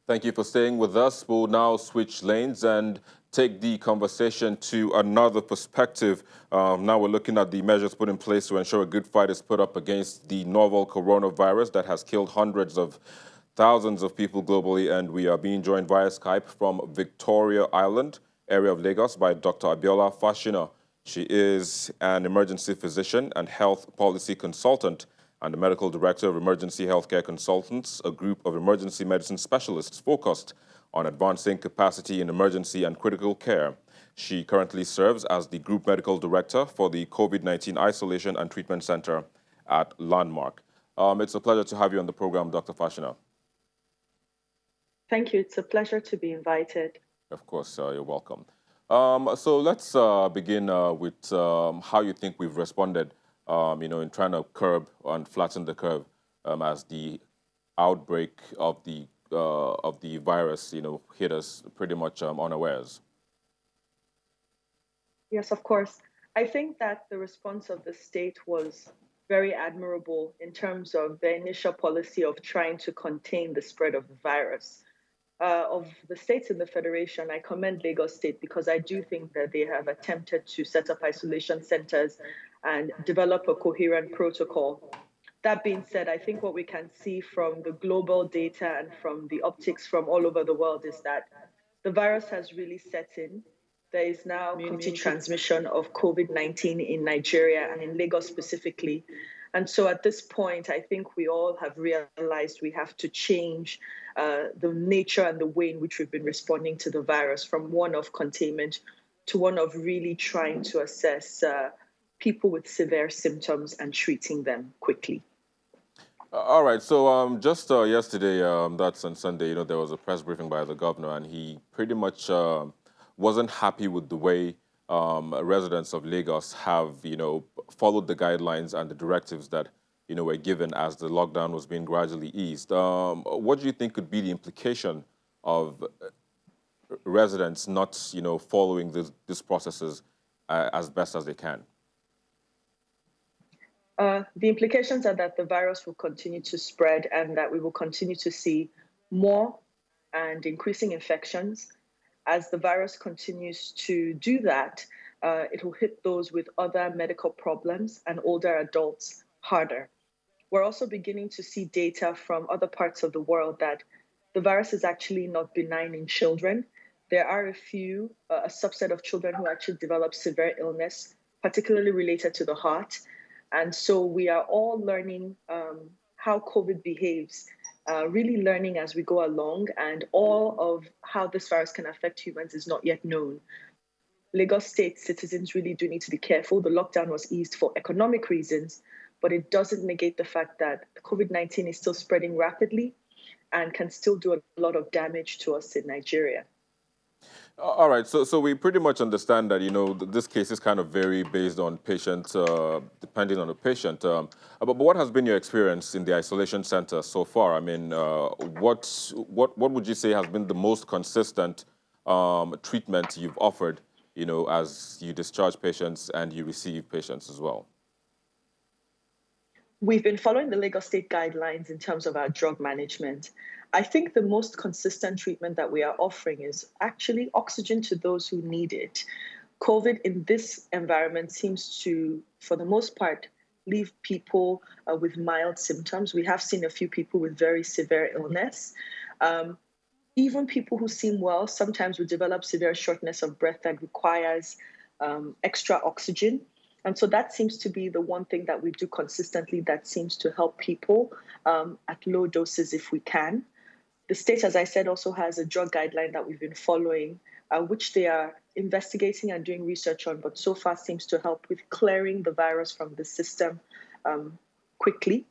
Thank you for staying with us. We'll now switch lanes and take the conversation to another perspective. Now we're looking at the measures put in place to ensure a good fight is put up against the novel coronavirus that has killed hundreds of thousands of people globally. And we are being joined via Skype from Victoria Island, area of Lagos, by Dr. Abiola Fasina. She is an emergency physician and health policy consultant and the medical director of Emergency Healthcare Consultants, a group of emergency medicine specialists focused on advancing capacity in emergency and critical care. She currently serves as the group medical director for the COVID-19 Isolation and Treatment Center at Landmark. It's a pleasure to have you on the program, Dr. Fasina. Thank you. It's a pleasure to be invited. Of course, you're welcome. So let's begin with how you think we've responded in trying to curb and flatten the curve as the outbreak of the virus, hit us pretty much unawares. Yes, of course. I think that the response of the state was very admirable in terms of the initial policy of trying to contain the spread of the virus. Of the states in the Federation, I commend Lagos State because I do think that they have attempted to set up isolation centers and develop a coherent protocol. That being said, I think what we can see from the global data and from the optics from all over the world is that the virus has really set in. There is now community transmission of COVID-19 in Nigeria and in Lagos specifically. And so at this point, I think we all have realized we have to change the nature and the way in which we've been responding to the virus from one of containment to one of really trying to assess people with severe symptoms and treating them quickly. All right. So just yesterday, that's on Sunday, there was a press briefing by the governor, and he pretty much wasn't happy with the way residents of Lagos have, followed the guidelines and the directives that, were given as the lockdown was being gradually eased. What do you think could be the implication of residents not, following these processes as best as they can? The implications are that the virus will continue to spread and that we will continue to see more and increasing infections. As the virus continues to do that, it will hit those with other medical problems and older adults harder. We're also beginning to see data from other parts of the world that the virus is actually not benign in children. There are a subset of children who actually develop severe illness, particularly related to the heart. And so we are all learning how COVID behaves, really learning as we go along, and all of how this virus can affect humans is not yet known. Lagos State citizens really do need to be careful. The lockdown was eased for economic reasons, but it doesn't negate the fact that COVID-19 is still spreading rapidly and can still do a lot of damage to us in Nigeria. All right, so we pretty much understand that, this cases kind of vary based on patient, depending on the patient. But what has been your experience in the isolation center so far? I mean, what would you say has been the most consistent treatment you've offered, as you discharge patients and you receive patients as well? We've been following the Lagos State guidelines in terms of our drug management. I think the most consistent treatment that we are offering is actually oxygen to those who need it. COVID in this environment seems to, for the most part, leave people with mild symptoms. We have seen a few people with very severe illness. Even people who seem well sometimes will develop severe shortness of breath that requires extra oxygen. And so that seems to be the one thing that we do consistently that seems to help people at low doses if we can. The state, as I said, also has a drug guideline that we've been following, which they are investigating and doing research on, but so far seems to help with clearing the virus from the system quickly.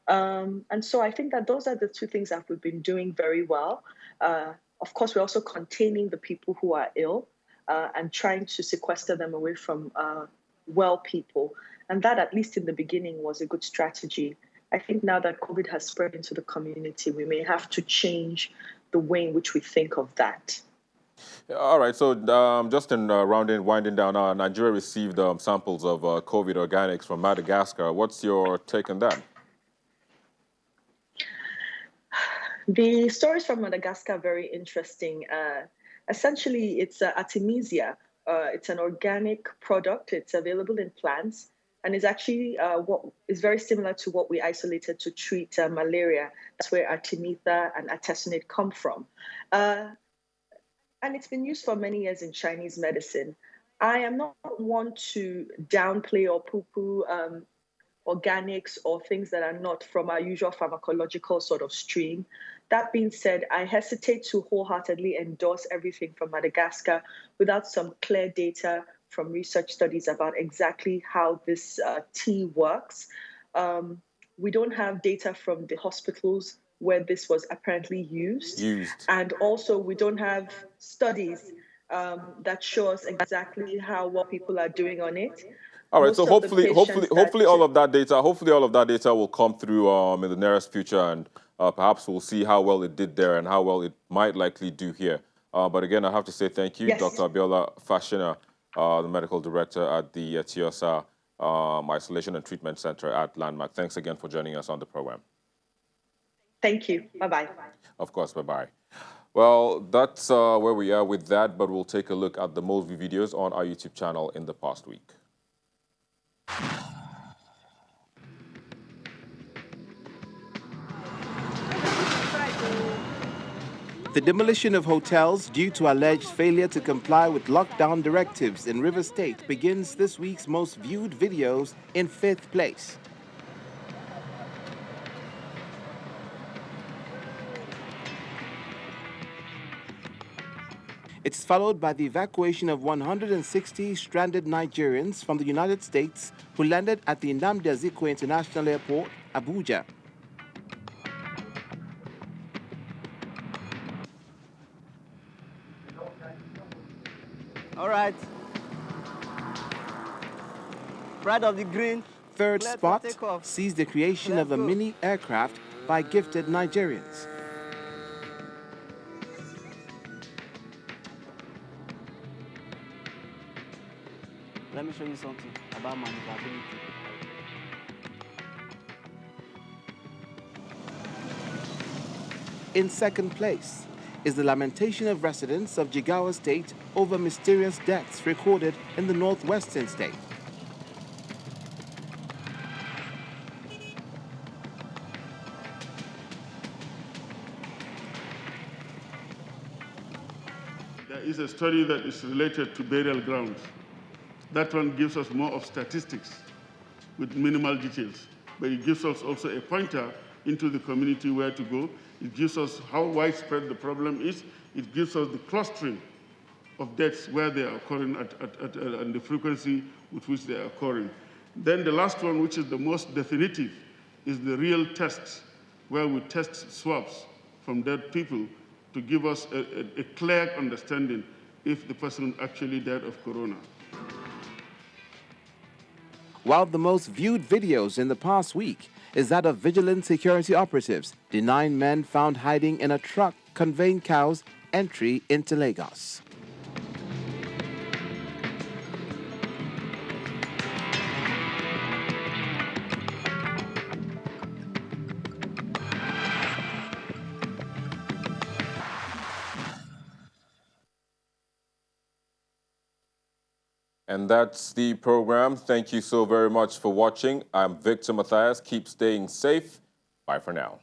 And so I think that those are the two things that we've been doing very well. Of course, we're also containing the people who are ill and trying to sequester them away from well people. And that, at least in the beginning, was a good strategy. I think now that COVID has spread into the community, we may have to change the way in which we think of that. All right, so just in winding down, Nigeria received samples of COVID organics from Madagascar. What's your take on that? The stories from Madagascar are very interesting. Essentially, it's artemisia. It's an organic product. It's available in plants and is actually what is very similar to what we isolated to treat malaria. That's where artemether and artesunate come from. And it's been used for many years in Chinese medicine. I am not one to downplay or poo-poo organics or things that are not from our usual pharmacological sort of stream. That being said, I hesitate to wholeheartedly endorse everything from Madagascar without some clear data from research studies about exactly how this tea works. We don't have data from the hospitals where this was apparently used. And also we don't have studies that show us exactly how well people are doing on it. All right, so Most of the patients hopefully all of that data will come through in the nearest future, and perhaps we'll see how well it did there and how well it might likely do here. But again, I have to say thank you, Yes. Dr. Abiola Fasina, the medical director at the TIOSA Isolation and Treatment Center at Landmark. Thanks again for joining us on the program. Thank you. Bye-bye. Of course, bye-bye. Well, that's where we are with that, but we'll take a look at the most viewed videos on our YouTube channel in the past week. The demolition of hotels due to alleged failure to comply with lockdown directives in River State begins this week's most viewed videos in 5th place. It's followed by the evacuation of 160 stranded Nigerians from the United States who landed at the Nnamdi Azikiwe International Airport, Abuja. All right. Pride of the Green. Third spot sees the creation of a mini aircraft by gifted Nigerians. Let me show you something about manufacturability. In second place is the lamentation of residents of Jigawa State over mysterious deaths recorded in the northwestern state. There is a study that is related to burial grounds. That one gives us more of statistics with minimal details, but it gives us also a pointer into the community where to go. It gives us how widespread the problem is. It gives us the clustering of deaths where they are occurring and the frequency with which they are occurring. Then the last one, which is the most definitive, is the real tests, where we test swabs from dead people to give us a clear understanding if the person actually died of corona. While the most viewed videos in the past week is that of vigilant security operatives, the 9 men found hiding in a truck conveying cows entry into Lagos. And that's the program. Thank you so very much for watching. I'm Victor Matthias. Keep staying safe. Bye for now.